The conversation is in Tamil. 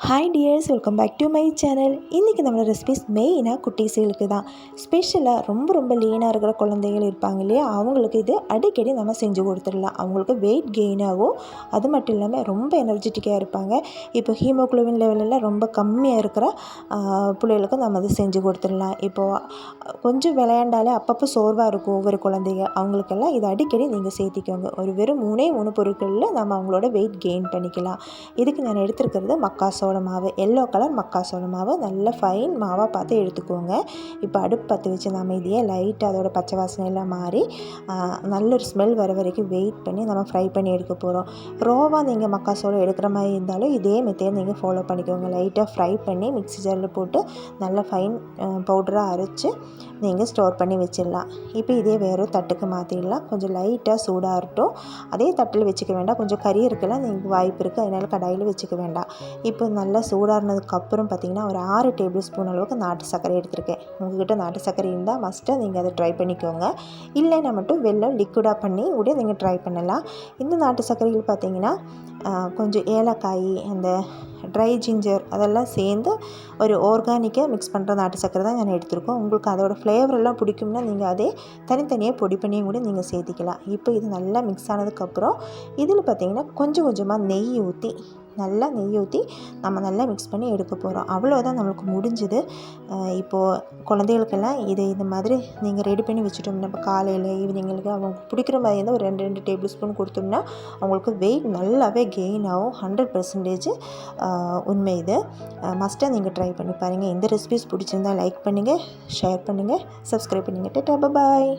Hi dears, welcome back to my channel. இன்றைக்கி நம்மளோட ரெசிபிஸ் மெயினாக குட்டீஸுகளுக்கு தான். ஸ்பெஷலாக ரொம்ப லீனாக இருக்கிற குழந்தைகள் இருப்பாங்க இல்லையா, அவங்களுக்கு இது அடிக்கடி நம்ம செஞ்சு கொடுத்துடலாம். அவங்களுக்கு வெயிட் கெயின் ஆகும். அது மட்டும் இல்லாமல் ரொம்ப எனர்ஜெட்டிக்காக இருப்பாங்க. இப்போ ஹீமோக்ளோபின் லெவலெல்லாம் ரொம்ப கம்மியாக இருக்கிற பிள்ளைகளுக்கு நம்ம அதை செஞ்சு கொடுத்துடலாம். இப்போது கொஞ்சம் விளையாண்டாலே அப்பப்போ சோர்வாக இருக்கும் ஒவ்வொரு குழந்தைங்க, அவங்களுக்கெல்லாம் இதை அடிக்கடி நீங்கள் சேர்த்திக்கோங்க. ஒரு வெறும் 3 பொருட்களில் நம்ம அவங்களோட வெயிட் கெயின் பண்ணிக்கலாம். இதுக்கு நான் எடுத்துருக்கிறது மக்காசோள மாவு, எல்லோ கலர் மக்காசோள மாவு. நல்ல ஃபைன் மாவாக பார்த்து எடுத்துக்கோங்க. இப்போ அடுப்பு பற்ற வச்சு நம்ம இதையே லைட்டாக அதோட பச்சை வாசனையெல்லாம் மாறி நல்ல ஒரு ஸ்மெல் வர வரைக்கும் வெயிட் பண்ணி நம்ம ஃப்ரை பண்ணி எடுக்க போகிறோம். ரோவாக நீங்கள் மக்காசோளம் எடுக்கிற மாதிரி இருந்தாலும் இதே மெத்தேட் நீங்கள் ஃபாலோ பண்ணிக்கோங்க. லைட்டாக ஃப்ரை பண்ணி மிக்ஸி ஜாரில் போட்டு நல்லா ஃபைன் பவுடராக அரைச்சி நீங்கள் ஸ்டோர் பண்ணி வச்சிடலாம். இப்போ இதே வேறு தட்டுக்கு மாற்றிடலாம். கொஞ்சம் லைட்டாக சூடாக இருக்கட்டும். அதே தட்டில் வச்சுக்க வேண்டாம், கொஞ்சம் கறி இருக்கலாம் நீங்கள் வாய்ப்பு இருக்குது, அதனால் கடாயில் வச்சுக்க வேண்டாம். இப்போ நல்லா சூடானதுக்கப்புறம் பார்த்திங்கன்னா ஒரு 6 டேபிள் ஸ்பூன் அளவுக்கு நாட்டு சர்க்கரை எடுத்திருக்கேன். உங்கள்கிட்ட நாட்டு சர்க்கரை இருந்தால் மஸ்ட்டாக நீங்கள் அதை ட்ரை பண்ணிக்கோங்க. இல்லைன்னா மட்டும் வெல்லம் லிக்விடாக பண்ணி கூட நீங்கள் ட்ரை பண்ணலாம். இந்த நாட்டு சர்க்கரையில் பார்த்திங்கன்னா கொஞ்சம் ஏலக்காய், அந்த ட்ரை ஜிஞ்சர் அதெல்லாம் சேர்ந்து ஒரு ஆர்கானிக்காக மிக்ஸ் பண்ணுற நாட்டு சர்க்கரை தான் நான் எடுத்துருக்கோம். உங்களுக்கு அதோடய ஃப்ளேவரெல்லாம் பிடிக்கும்னா நீங்கள் அதே தனித்தனியாக பொடி பண்ணியும் கூட நீங்கள் சேர்த்திக்கலாம். இப்போ இது நல்லா மிக்ஸ் ஆனதுக்கப்புறம் இதில் பார்த்திங்கன்னா கொஞ்சமாக நெய் ஊற்றி நம்ம நல்லா மிக்ஸ் பண்ணி எடுக்க போகிறோம். அவ்வளோதான், நம்மளுக்கு முடிஞ்சுது. இப்போது குழந்தைகளுக்கெல்லாம் இந்த மாதிரி நீங்கள் ரெடி பண்ணி வச்சுட்டோம்னா இப்போ காலையில் ஈவினிங்களுக்கு அவங்க பிடிக்கிற மாதிரி இருந்தால் ஒரு 2 டேபிள் ஸ்பூன் கொடுத்தோம்னா அவங்களுக்கு வெயிட் நல்லாவே கெயின் ஆகும். 100% உண்மை இது. மஸ்ட்டாக நீங்கள் ட்ரை பண்ணி பாருங்கள். இந்த ரெசிபிஸ் பிடிச்சிருந்தால் லைக் பண்ணுங்கள், ஷேர் பண்ணுங்கள், சப்ஸ்கிரைப் பண்ணுங்கள். டாடா, பாய்.